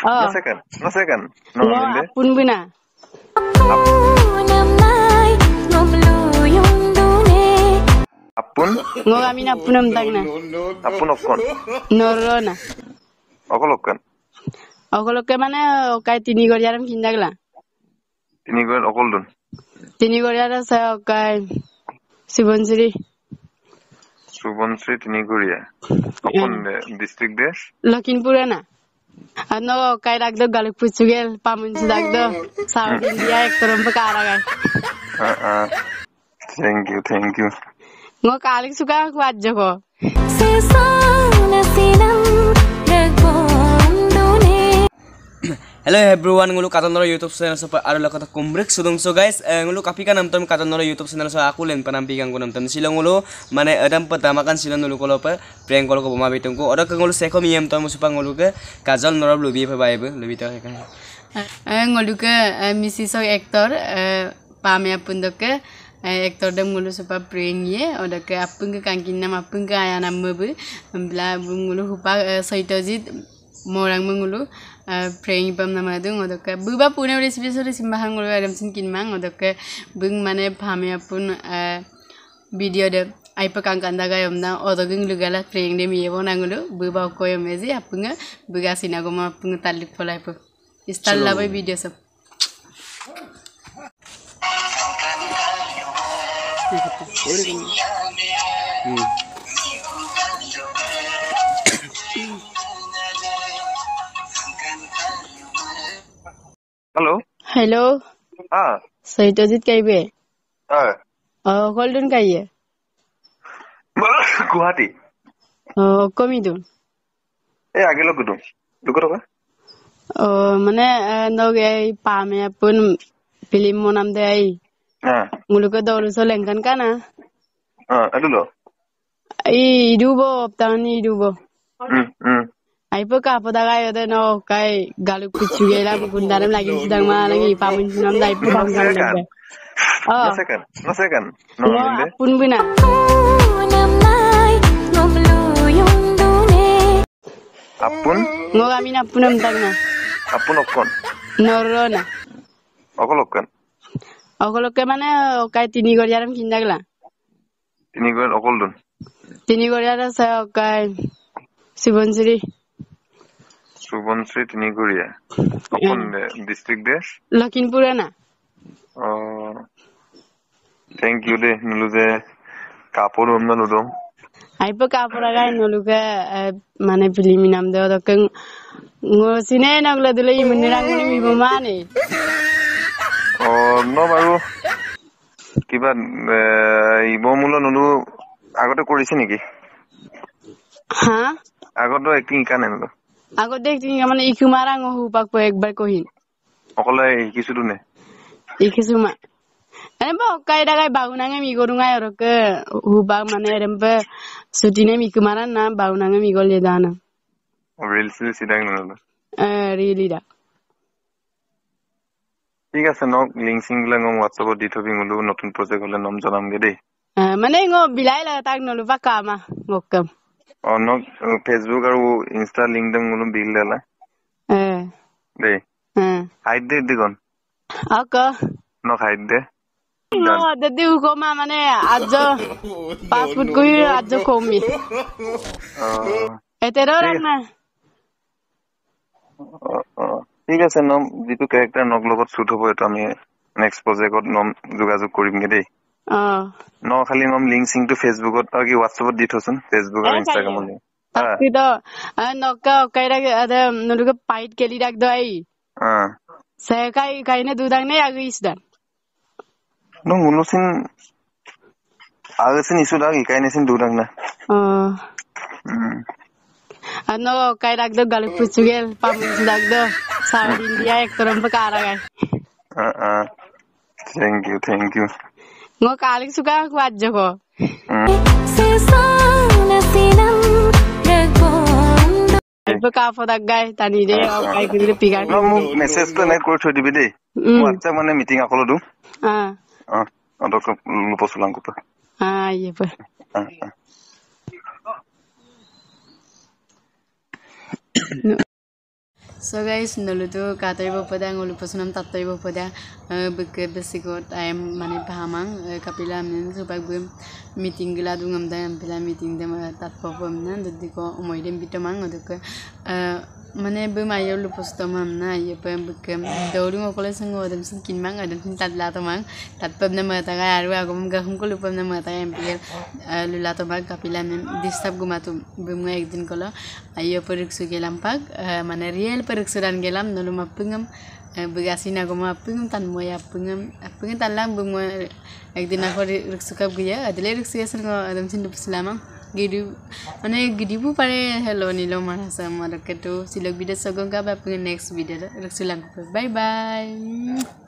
Oh. No second. No, No, hindi. apun bina. Apun? Ngo kami na punam tag na. Apun okkon. Norona. Okolokkan. Okoloke মানে ওকাই তিনি গড়িয়ারম কিন্দাগলা তিনি গড় অকল দন তিনি গড়িয়ার আছে ওকাই শিবনশ্রী তিনি গড়িয়া অকন ডিস্ট্রিক্ট দে লখিমপুরে না আনো ওকাই রাখ দো গালক পুচুগেল পামুনসি দাগ দো সাউথ ইন্ডিয়া একতরম কারাগায় thank you ngo kalik suka kuat joko Hello everyone, ngulu katonor YouTube channel sa aro lakata kumbrek sudong so guys, ngulu kapika namtam katonor YouTube channel sa aku len panampikan ko namtam silong ngulu mane adam pertama kan silong ngulu kolo pa prank kolo ko buma bitung ko oda ngulu seko miyam to musupa ngulu ke kajal norab lubi pa baibe lubi ta kan ngulu ke misi so actor pamya pundok ke actor dem ngulu supa prank ye oda ke apung ke kankin nam apung ke aya nam bu bla ngulu hupa soitojit morang ngulu praying pam namadung odoka buba pune recipe so recipe hangul adam sin kinmang odoka bung mane phame apun video de aipa kangkanda gayomna odoging lugala praying de miye bonangulu buba koyomezi apunga buga sinagoma apung talik polaipo istalla by video sab Hello. Saitozit kaibe? Golden kaiye? Guwahati. Komidun. Agelo kudum. Duko ba? Mane noge pame apun film monam de ai. Muluko dolu so lengkan kana. Adulo. Idubo optani idubo. Ai po ka pada ga yode no kai galu kuchugela bundaram lagi sidang ma lagi pamun sinam dai po bang lagi. No second. No hindi. Apun bina. Apun? Ngo kami na punam tag na. Apun okkon. Norona. Okolokkan. Okoloke মানে ওকাই তিনি গড়িয়ারম কিন্দাগলা তিনি গড় অকল দন তিনি গড়িয়ার আছে ওকাই শিবনশ্রী তিনি গড়িয়া অকন ডিস্ট্রিক্ট দে লখিমপুরে না thank you de nulu je kapor omna nudom aipo kapor agai nuluke মানে film nam de odok ngo sine nagla dile imunirang ni mibomane no baru kiba ibomulo nulu agote কৰিছে নেকি ha agote acting কানে নলো agote acting মানে ইকুমারাং হুপাক পো একবার কহিন অকলে কিছু দুনে ইকিসুমা ene bo kai dagai baunange mi gorungai orke huba mane rembe sutine mi kumaran na baunange mi gol ledana reels sidang nalo really da ঠিক আছে ন লিংক সিংলা ngom whatsapp দি থবি ngulu নতুন project হলে নাম জানাম গে দেই মানে ngo bilai la tak nolu pakama ngokam ন facebook আৰু insta link dang ngulu bil dela দেই হাইড দে দিগন aka ন হাইড দে no dadi ukoma mane ajo passport koi ajo komi etero rana ঠিক আছে নম যেটো ক্যারেক্টার নক লগত শুট হ'ব এটা আমি নেক্সট প্ৰজেক্টত নম যোগাযোগ কৰিম গে দেই ন খালি নম লিংক সিং টু ফেসবুকত কি হোৱাটছএপত দি থছন ফেসবুক আৰু ইনষ্টাগ্ৰামত Akido nokka kaira ada nuluga pait keli rak doi saya kai ne dudang ne agi isdan no mulusin agasin isu lagi kai ne sin dudang na ano kai rak do galu puchugel pamun dak do South India ektoram pakaragai thank you ngo kalik suka kuat joko Ipo ka fodak gai tani de kai kudile pigar no mu message to net kori thoi dibi de WhatsApp mane meeting akolo du odok luposulang ko pa yepa So guys, nolu tu katai bopada ngolu pasunam tatai bopada beker besikot ayam mani pahamang kapila men supaya bum meeting gila du ngamda pila meeting dem tat popom na dadi ko umoidem bitamang odok mane bum ayo lupus tomam na ayo pem bekem dauri ngokole sango odem sin kinmang adem sin tatla tomang tat pem na mata ga aru agum gahum ko lupam na mata em pil lula tomang kapila men distab gumatu bum nga ekdin kola ayo periksu gelam pag mane real periksuran gelam nolu mapungam begasina goma apungam tan moya apungam tan lang bum ekdin ako riksukap gaya adile riksuya sango adem sin dupslama Gidi, mana gidi bu pare hello nilo mana sama raketu silok video sogong ka ba next video riksulang bye bye